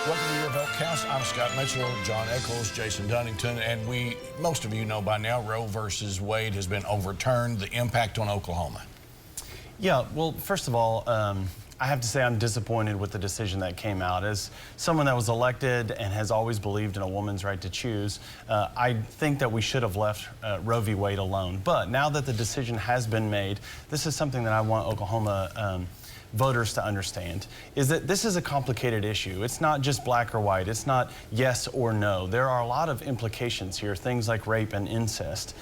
Welcome to Your Vote Counts. I'm Scott Mitchell, Jon Echols, Jason Dunnington, and most of you know by now, Roe versus Wade has been overturned. The impact on Oklahoma. Yeah, well, first of all, I have to say I'm disappointed with the decision that came out. As someone that was elected and has always believed in a woman's right to choose, I think that we should have left Roe v. Wade alone. But now that the decision has been made, this is something that I want Oklahoma voters to understand, is that this is a complicated issue. It's not just black or white. It's not yes or no. There are a lot of implications here, things like rape and incest.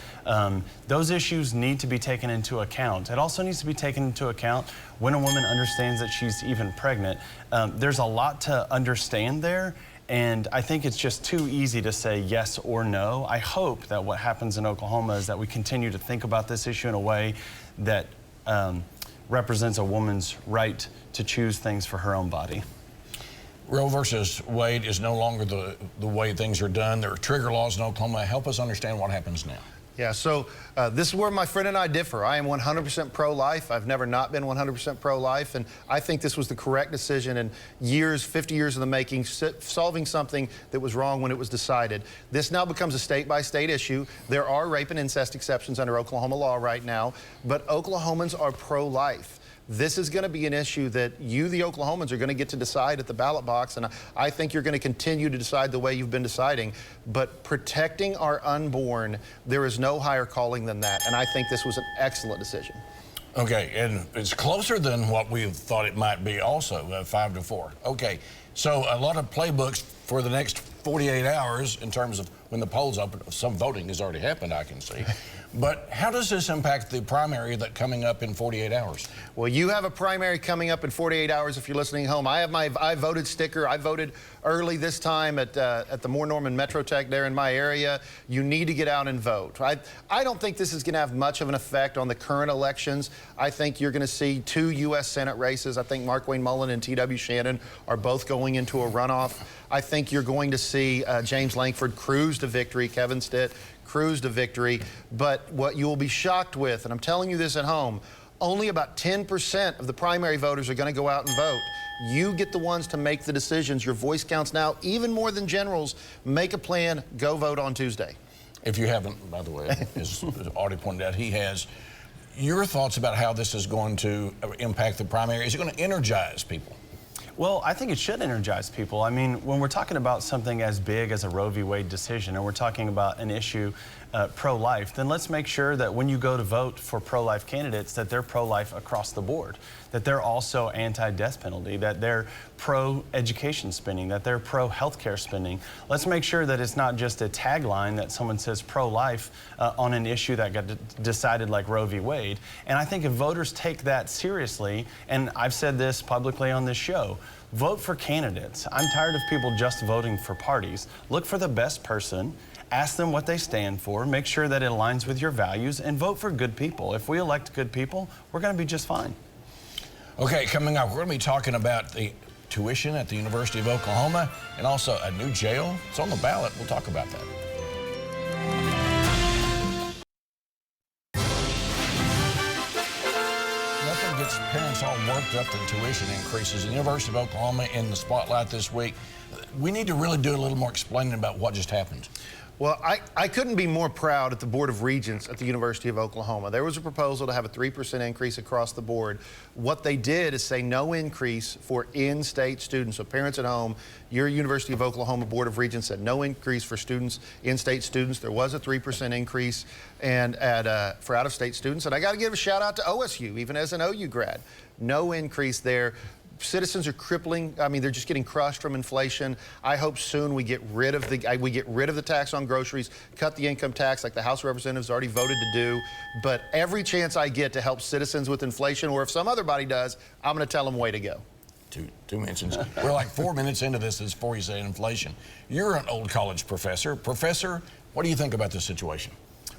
Those issues need to be taken into account. It also needs to be taken into account when a woman understands that she's even pregnant. There's a lot to understand there, and I think it's just too easy to say yes or no. I hope that what happens in Oklahoma is that we continue to think about this issue in a way that represents a woman's right to choose things for her own body. Roe versus Wade is no longer the way things are done. There are trigger laws in Oklahoma. Help us understand what happens now. Yeah, so this is where my friend and I differ. I am 100% pro-life. I've never not been 100% pro-life, and I think this was the correct decision in years, 50 years in the making, solving something that was wrong when it was decided. This now becomes a state-by-state issue. There are rape and incest exceptions under Oklahoma law right now, but Oklahomans are pro-life. This is going to be an issue that you, the Oklahomans, are going to get to decide at the ballot box, and I think you're going to continue to decide the way you've been deciding. But protecting our unborn, there is no higher calling than that, and I think this was an excellent decision. Okay, and it's closer than what we thought it might be also, 5-4. Okay, so a lot of playbooks for the next 48 hours in terms of when the polls open. Some voting has already happened, I can see. But how does this impact the primary that's coming up in 48 hours? Well, you have a primary coming up in 48 hours if you're listening home. I have my I voted sticker. I voted early this time at the Moore Norman Metrotech there in my area. You need to get out and vote. I don't think this is going to have much of an effect on the current elections. I think you're going to see 2 U.S. Senate races. I think Mark Wayne Mullen and T.W. Shannon are both going into a runoff. I think you're going to see James Lankford cruise to victory, Kevin Stitt cruise to victory. But what you will be shocked with, and I'm telling you this at home, only about 10% of the primary voters are going to go out and vote. You get the ones to make the decisions. Your voice counts now, even more than generals. Make a plan. Go vote on Tuesday. If you haven't, by the way, as already pointed out, he has. Your thoughts about how this is going to impact the primary? Is it going to energize people? Well, I think it should energize people. I mean, when we're talking about something as big as a Roe v. Wade decision, and we're talking about an issue pro-life, then let's make sure that when you go to vote for pro-life candidates, that they're pro-life across the board, that they're also anti-death penalty, that they're pro-education spending, that they're pro-healthcare spending. Let's make sure that it's not just a tagline that someone says pro-life on an issue that got decided like Roe v. Wade. And I think if voters take that seriously, and I've said this publicly on this show, vote for candidates. I'm tired of people just voting for parties. Look for the best person. Ask them what they stand for, make sure that it aligns with your values, and vote for good people. If we elect good people, we're going to be just fine. Okay, coming up, we're going to be talking about the tuition at the University of Oklahoma and also a new jail. It's on the ballot. We'll talk about that. Nothing gets parents all worked up than tuition increases. The University of Oklahoma in the spotlight this week. We need to really do a little more explaining about what just happened. Well, I couldn't be more proud at the Board of Regents at the University of Oklahoma. There was a proposal to have a 3% increase across the board. What they did is say no increase for in-state students. So parents at home, your University of Oklahoma Board of Regents said no increase for students, in-state students. There was a 3% increase and for out-of-state students. And I got to give a shout out to OSU, even as an OU grad. No increase there. Citizens are crippling. I mean, they're just getting crushed from inflation. I hope soon we get rid of the tax on groceries, cut the income tax like the House of Representatives already voted to do. But every chance I get to help citizens with inflation, or if some other body does, I'm going to tell them way to go. Two mentions. We're like 4 minutes into this before you say inflation. You're an old college professor. Professor, what do you think about this situation?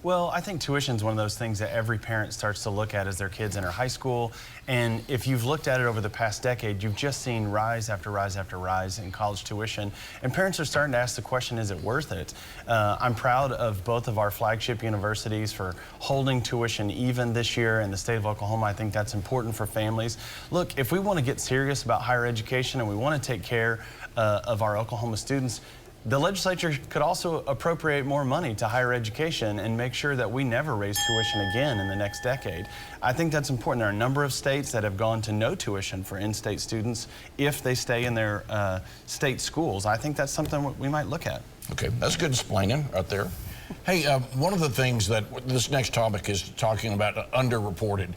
Well, I think tuition is one of those things that every parent starts to look at as their kids enter high school. And if you've looked at it over the past decade, you've just seen rise after rise after rise in college tuition. And parents are starting to ask the question, is it worth it? I'm proud of both of our flagship universities for holding tuition even this year in the state of Oklahoma. I think that's important for families. Look, if we want to get serious about higher education and we want to take care of our Oklahoma students, the legislature could also appropriate more money to higher education and make sure that we never raise tuition again in the next decade. I think that's important. There are a number of states that have gone to no tuition for in-state students if they stay in their state schools. I think that's something we might look at. Okay, that's good explaining right there. Hey, one of the things that this next topic is talking about underreported,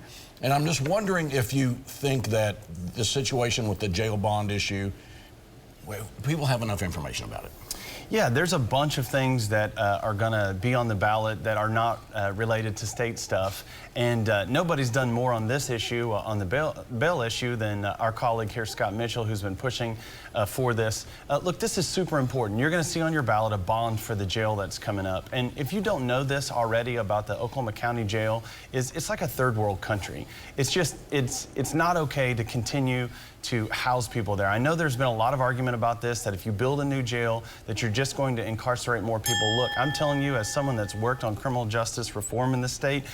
and I'm just wondering if you think that the situation with the jail bond issue, well, people have enough information about it. Yeah, there's a bunch of things that are going to be on the ballot that are not related to state stuff. And nobody's done more on this issue, on the bail issue, than our colleague here, Scott Mitchell, who's been pushing for this. Look, this is super important. You're going to see on your ballot a bond for the jail that's coming up. And if you don't know this already about the Oklahoma County Jail, it's like a third world country. It's just, it's not okay to continue to house people there. I know there's been a lot of argument about this, that if you build a new jail, that you're just going to incarcerate more people. Look, I'm telling you, as someone that's worked on criminal justice reform in the state,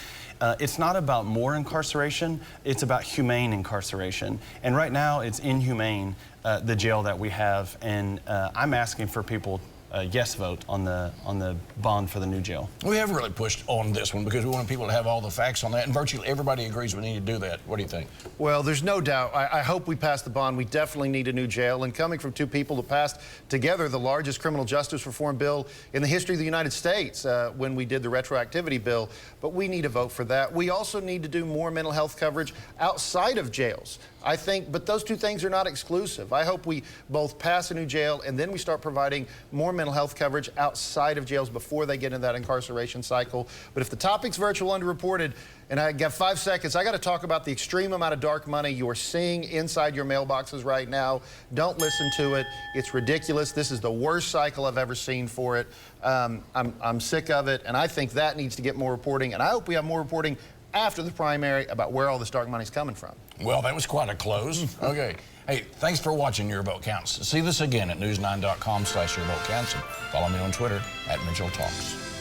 it's not about more incarceration, it's about humane incarceration. And right now, it's inhumane, the jail that we have, and I'm asking for people yes vote on the bond for the new jail. We have really pushed on this one because we want people to have all the facts on that, and virtually everybody agrees we need to do that. What do you think? Well, there's no doubt. I hope we pass the bond. We definitely need a new jail. And coming from two people who passed together the largest criminal justice reform bill in the history of the United States when we did the retroactivity bill, but we need a vote for that. We also need to do more mental health coverage outside of jails. I think, but those two things are not exclusive. I hope we both pass a new jail and then we start providing more mental health coverage outside of jails before they get into that incarceration cycle. But if the topic's virtual underreported, and I got 5 seconds, I got to talk about the extreme amount of dark money you are seeing inside your mailboxes right now. Don't listen to it. It's ridiculous. This is the worst cycle I've ever seen for it. I'm sick of it, and I think that needs to get more reporting, and I hope we have more reporting after the primary about where all this dark money's coming from. Well, that was quite a close. Okay. Hey, thanks for watching Your Vote Counts. See this again at news9.com/YourVoteCounts. Follow me on Twitter @MitchellTalks.